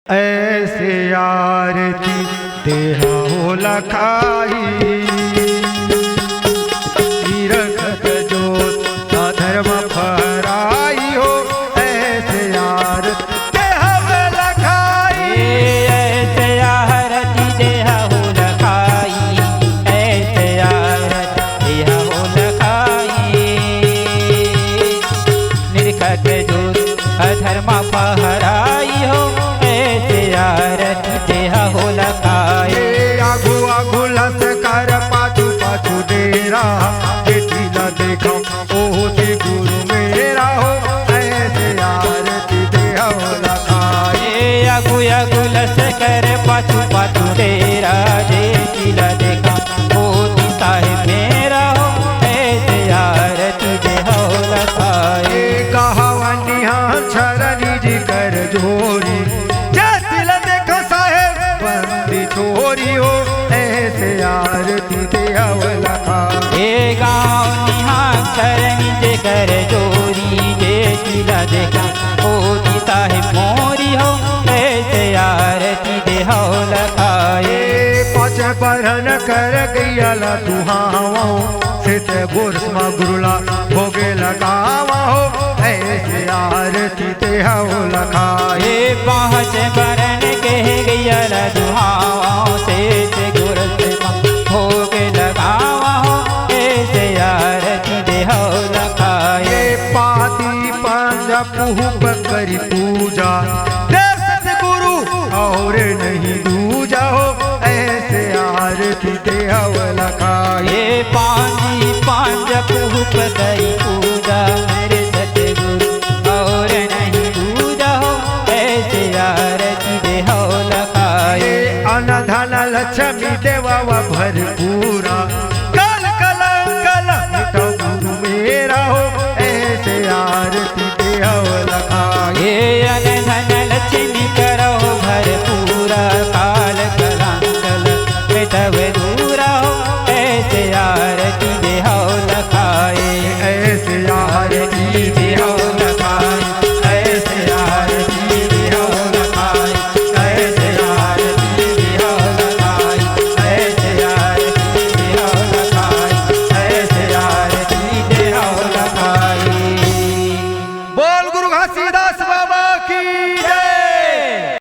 ऐसे आरती देहा हो लखाई तीरथ जोत अधर्म फहराई हो। ऐसे आरती देहा हो लखाई, ऐसे आरती देहा हो लखाई, ऐसे आरती देहा हो लखाई। निरखत जोत अधर्म फहराई हो, ऐसे आरती देहा हो लखाई। आगू आगू लस कर पाछू पाछू डेरा, बेटीला देखो ओ दे गुरु मेरा हो। ऐसे आरती देहा हो लखाई, आगू आगू लस कर पाछू पाछू डेरा, बेटीला देखो ओ दी साहिब मेरा हो। ऐसे आरती देहा हो लखाई। कहावनी हाँ छरनी जी कर जोरी, जतिल देखो साहेब बंदी छोरी हो। ऐसे आरती देहा हो लखाई, गाँव निहार शरणी जे कर जोरी, जे तिला देखा ओ दी साहिब मोरी हो। ऐसे आरती देहा हो लखाई। पाँच बरन कर गैला तुहावा, सित बुरस्मा गुरुला भोगे लगावा हो। ऐसे आरती देहा हो लखाई, पाँच बरन कह गैला दुहावा, से गुरस्मा भोग लगावा हो। ऐसे आरती देहा हो लखाई। पाती पंज पुह करी पूजा, सतगुरु और नहीं दूजा हो। ऐसे आरती देहा हो लखाई, पांजी पांज पुह गई पूजा, मेरे सतगुरु और नहीं दूजा हो। ऐसे आरती देहा हो लखाई। अनधन लक्ष्मी देवा भरपूरा, कल कलंकल मिटो गुरु मेरा हो। ऐसे आरती देहा हो लखाई, अनधन लक्ष्मी करो भरपूरा, काल कलंकल मिटवे